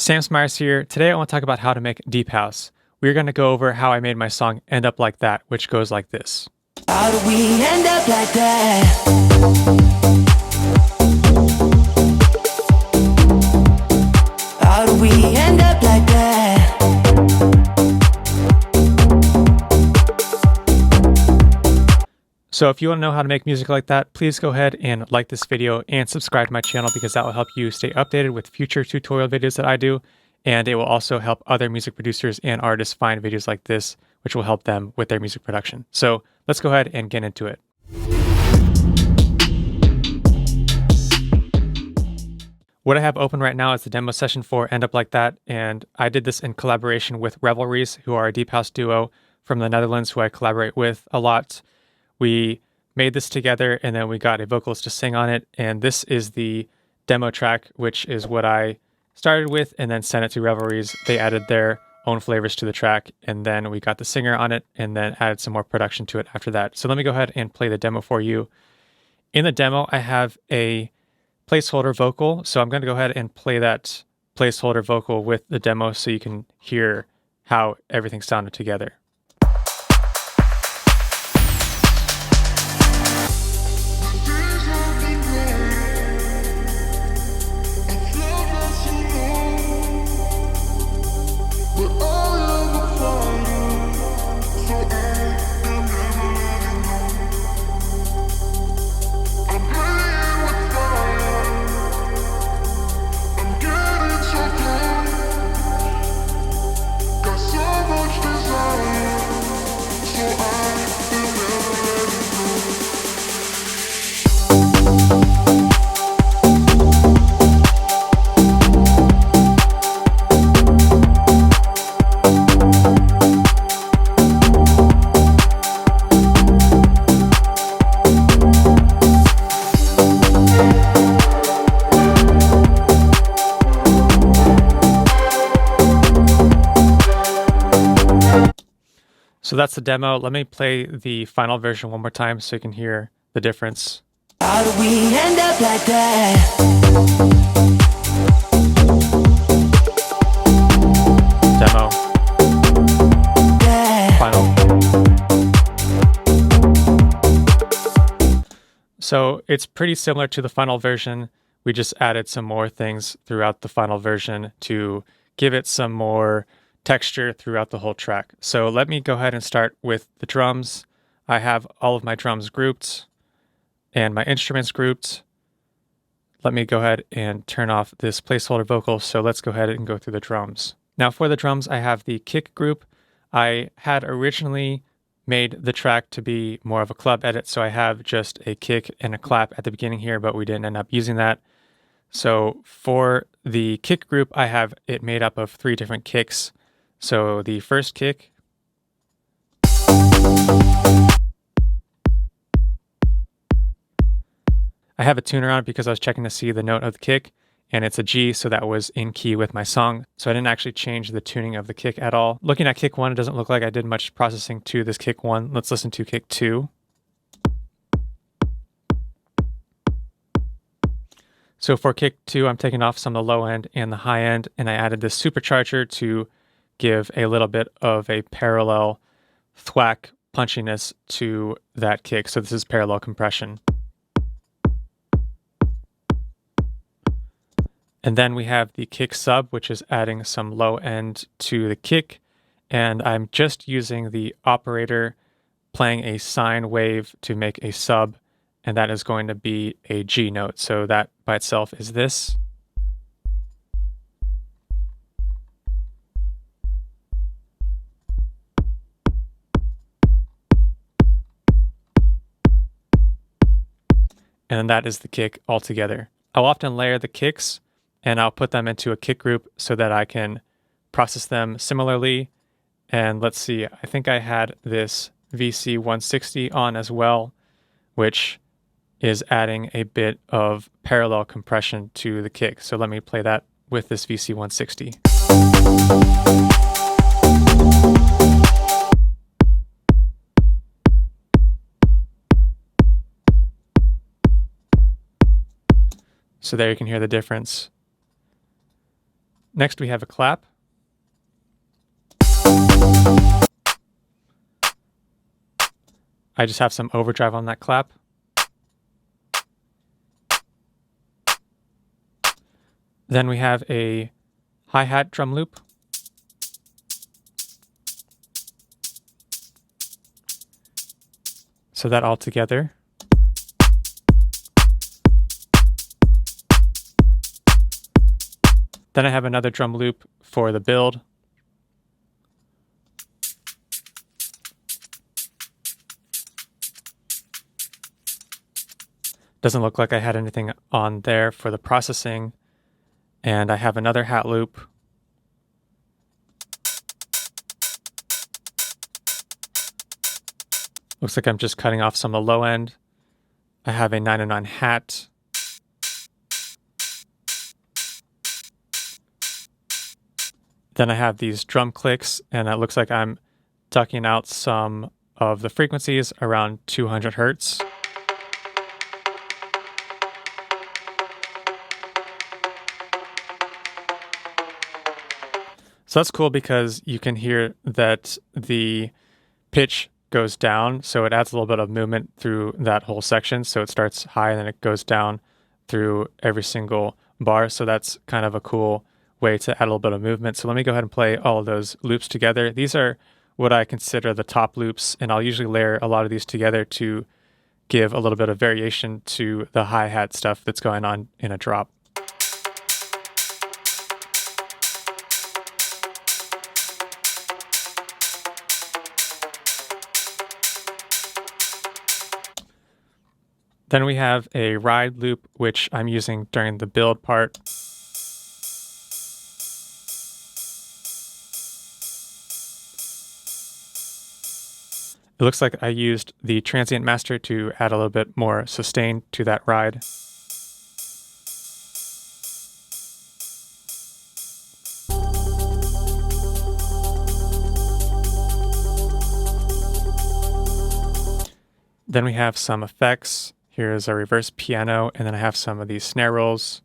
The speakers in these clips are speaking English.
Sam Smyers here. Today I want to talk about how to make deep house. We're going to go over how I made my song End Up Like That, which goes like this. How do we end up like that? How do we end up like that? So if you want to know how to make music like that, please go ahead and like this video and subscribe to my channel because that will help you stay updated with future tutorial videos that I do. And it will also help other music producers and artists find videos like this, which will help them with their music production. So let's go ahead and get into it. What I have open right now is the demo session for End Up Like That, and I did this in collaboration with Revelries, who are a deep house duo from the Netherlands who I collaborate with a lot. We made this together and then we got a vocalist to sing on it, and this is the demo track, which is what I started with and then sent it to Revelries. They added their own flavors to the track, and then we got the singer on it and then added some more production to it after that. So let me go ahead and play the demo for you. In the demo, I have a placeholder vocal, so I'm going to go ahead and play that placeholder vocal with the demo so you can hear how everything sounded together. So that's the demo. Let me play the final version one more time so you can hear the difference. How do we end up like that? Demo. Final. So it's pretty similar to the final version. We just added some more things throughout the final version to give it some more texture throughout the whole track. So let me go ahead and start with the drums. I have all of my drums grouped and my instruments grouped. Let me go ahead and turn off this placeholder vocal. So let's go ahead and go through the drums. Now for the drums, I have the kick group. I had originally made the track to be more of a club edit, so I have just a kick and a clap at the beginning here, but we didn't end up using that. So for the kick group, I have it made up of 3 different kicks. So the first kick, I have a tuner on it because I was checking to see the note of the kick, and it's a G, so that was in key with my song. So I didn't actually change the tuning of the kick at all. Looking at kick 1, it doesn't look like I did much processing to this kick 1. Let's listen to kick 2. So for kick 2, I'm taking off some of the low end and the high end, and I added this supercharger to give a little bit of a parallel thwack punchiness to that kick. So this is parallel compression. And then we have the kick sub, which is adding some low end to the kick. And I'm just using the operator playing a sine wave to make a sub, and that is going to be a G note. So that by itself is this. And that is the kick altogether. I'll often layer the kicks and I'll put them into a kick group so that I can process them similarly. And let's see, I think I had this VC 160 on as well, which is adding a bit of parallel compression to the kick. So let me play that with this VC 160. So there you can hear the difference. Next, we have a clap. I just have some overdrive on that clap. Then we have a hi-hat drum loop. So that all together. Then I have another drum loop for the build. Doesn't look like I had anything on there for the processing. And I have another hat loop. Looks like I'm just cutting off some of the low end. I have a 909 hat. Then I have these drum clicks, and it looks like I'm ducking out some of the frequencies around 200 hertz. So that's cool because you can hear that the pitch goes down, so it adds a little bit of movement through that whole section. So it starts high and then it goes down through every single bar. So that's kind of a cool way to add a little bit of movement. So let me go ahead and play all of those loops together. These are what I consider the top loops, and I'll usually layer a lot of these together to give a little bit of variation to the hi-hat stuff that's going on in a drop. Then we have a ride loop, which I'm using during the build part. It looks like I used the transient master to add a little bit more sustain to that ride. Then we have some effects. Here's a reverse piano, and then I have some of these snare rolls.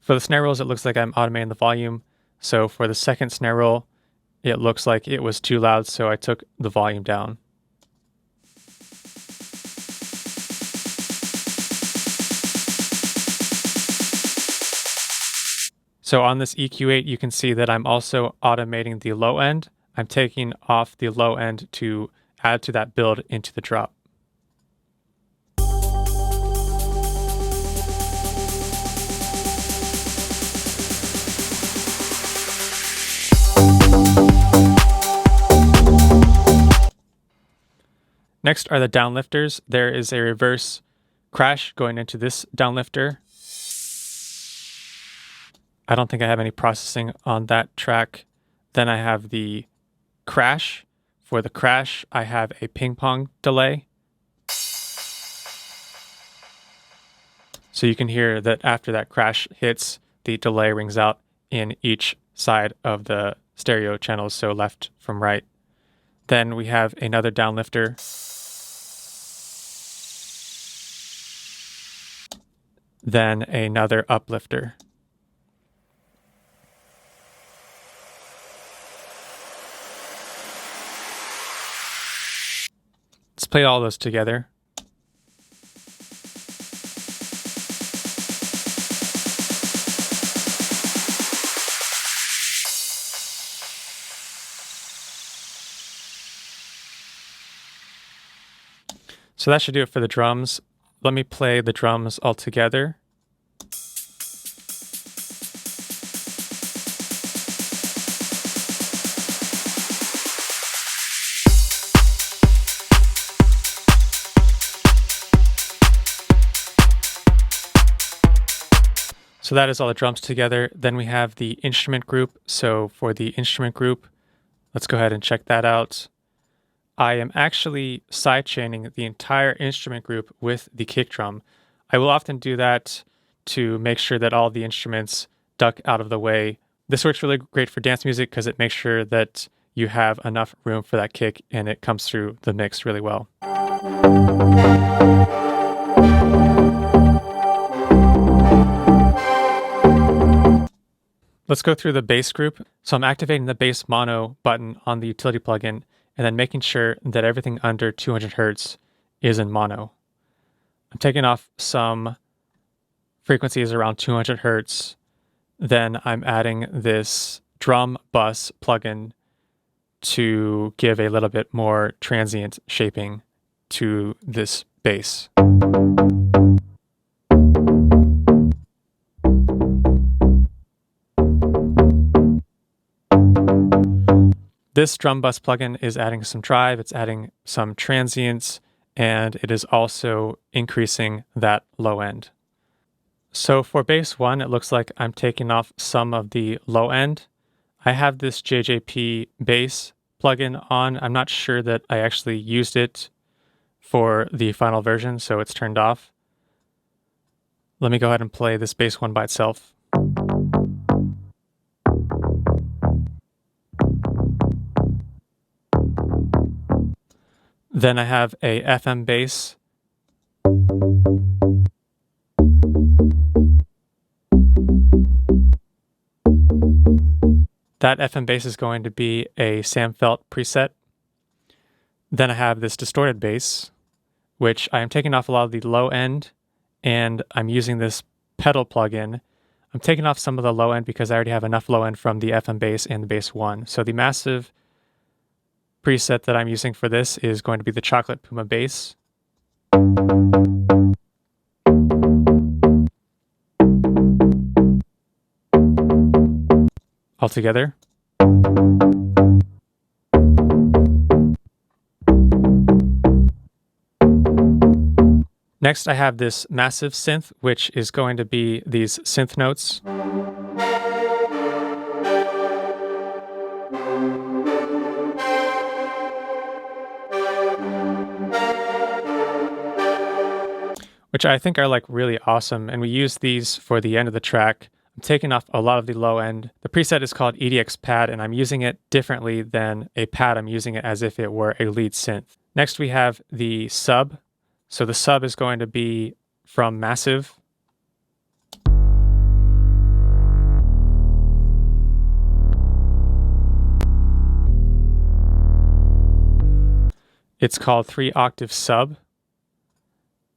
For the snare rolls, it looks like I'm automating the volume. So for the second snare roll, it looks like it was too loud, so I took the volume down. So on this EQ8, you can see that I'm also automating the low end. I'm taking off the low end to add to that build into the drop. Next are the downlifters. There is a reverse crash going into this downlifter. I don't think I have any processing on that track. Then I have the crash. For the crash, I have a ping pong delay. So you can hear that after that crash hits, the delay rings out in each side of the stereo channels, so left from right. Then we have another downlifter. Then another uplifter. Let's play all those together. So that should do it for the drums. Let me play the drums all together. So that is all the drums together. Then we have the instrument group. So for the instrument group, let's go ahead and check that out. I am actually sidechaining the entire instrument group with the kick drum. I will often do that to make sure that all the instruments duck out of the way. This works really great for dance music because it makes sure that you have enough room for that kick and it comes through the mix really well. Let's go through the bass group. So I'm activating the bass mono button on the utility plugin and then making sure that everything under 200 Hertz is in mono. I'm taking off some frequencies around 200 Hertz. Then I'm adding this drum bus plugin to give a little bit more transient shaping to this bass. This drum bus plugin is adding some drive, it's adding some transients, and it is also increasing that low end. So for bass 1, it looks like I'm taking off some of the low end. I have this JJP bass plugin on. I'm not sure that I actually used it for the final version, so it's turned off. Let me go ahead and play this bass 1 by itself. Then I have a FM bass. That FM bass is going to be a Sam Feldt preset. Then I have this distorted bass, which I am taking off a lot of the low end, and I'm using this pedal plugin. I'm taking off some of the low end because I already have enough low end from the FM bass and the bass 1. So the massive preset that I'm using for this is going to be the Chocolate Puma bass. All together. Next, I have this massive synth, which is going to be these synth notes. Which I think are like really awesome, and we use these for the end of the track. I'm taking off a lot of the low end. The preset is called EDX pad, and I'm using it differently than a pad. I'm using it as if it were a lead synth. Next, we have the sub. So the sub is going to be from Massive. It's called 3-octave sub.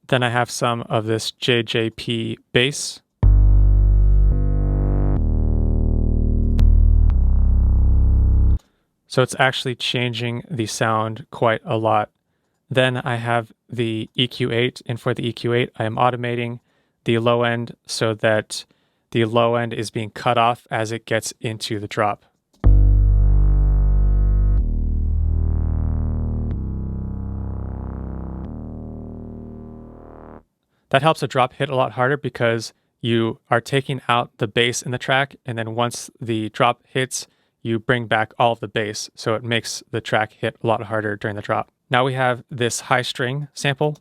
Then I have some of this JJP bass. So it's actually changing the sound quite a lot. Then I have the EQ8, and for the EQ8, I am automating the low end so that the low end is being cut off as it gets into the drop. That helps a drop hit a lot harder because you are taking out the bass in the track, and then once the drop hits, you bring back all of the bass, so it makes the track hit a lot harder during the drop. Now we have this high string sample.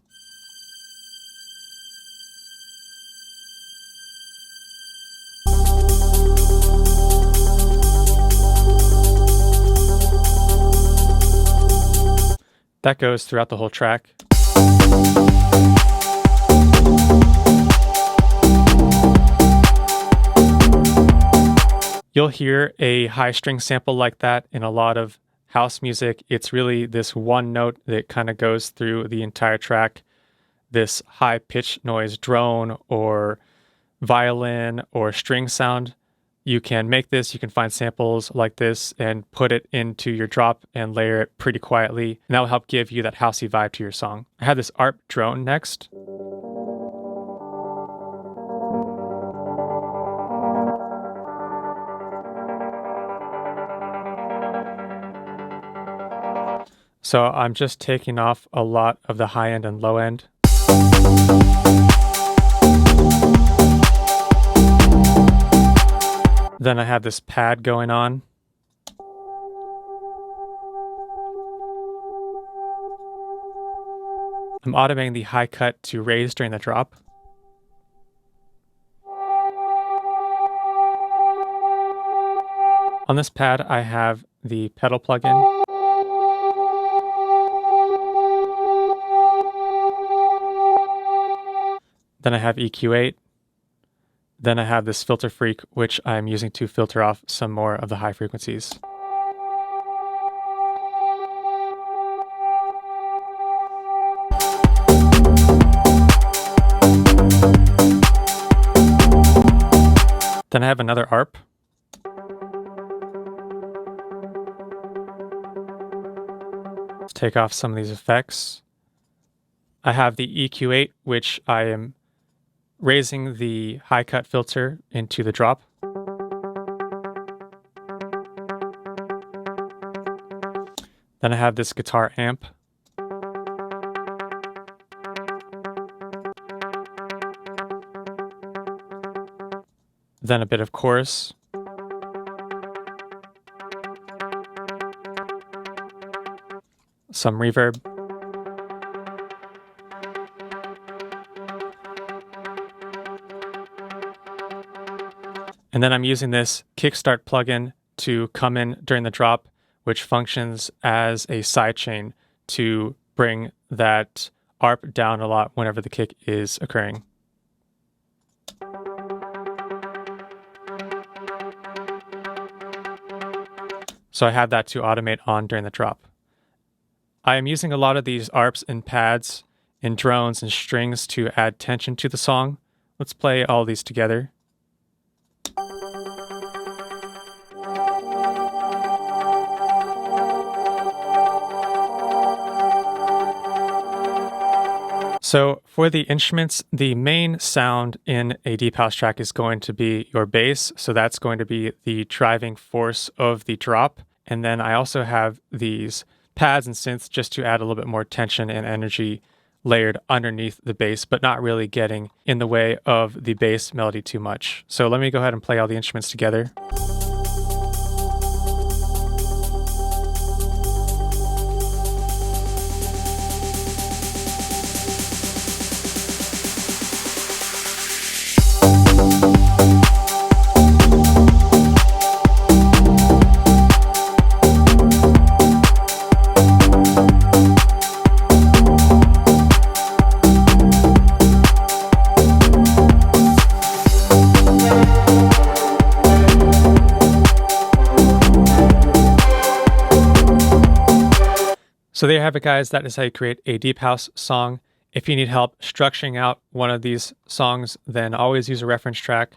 That goes throughout the whole track. You'll hear a high string sample like that in a lot of house music. It's really this one note that kind of goes through the entire track. This high pitch noise drone or violin or string sound. You can make this, you can find samples like this and put it into your drop and layer it pretty quietly. And that will help give you that housey vibe to your song. I have this Arp drone next. So I'm just taking off a lot of the high end and low end. Then I have this pad going on. I'm automating the high cut to raise during the drop. On this pad, I have the pedal plugin. Then I have EQ8. Then I have this filter freak, which I'm using to filter off some more of the high frequencies. Then I have another ARP. Let's take off some of these effects. I have the EQ8, which I am raising the high cut filter into the drop. Then I have this guitar amp. Then a bit of chorus. Some reverb. And then I'm using this Kickstart plugin to come in during the drop, which functions as a sidechain to bring that ARP down a lot whenever the kick is occurring. So I have that to automate on during the drop. I am using a lot of these ARPs and pads and drones and strings to add tension to the song. Let's play all these together. So for the instruments, the main sound in a deep house track is going to be your bass. So that's going to be the driving force of the drop. And then I also have these pads and synths just to add a little bit more tension and energy layered underneath the bass, but not really getting in the way of the bass melody too much. So let me go ahead and play all the instruments together. So there you have it, guys. That is how you create a deep house song. If you need help structuring out one of these songs, then always use a reference track.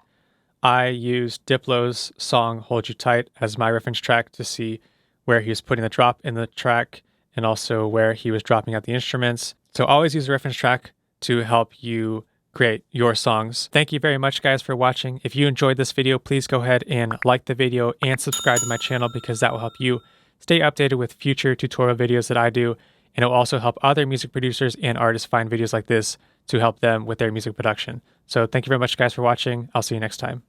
I use Diplo's song Hold You Tight as my reference track to see where he was putting the drop in the track and also where he was dropping out the instruments. So always use a reference track to help you create your songs. Thank you very much, guys, for watching. If you enjoyed this video, please go ahead and like the video and subscribe to my channel because that will help you stay updated with future tutorial videos that I do, and it will also help other music producers and artists find videos like this to help them with their music production. So thank you very much, guys, for watching. I'll see you next time.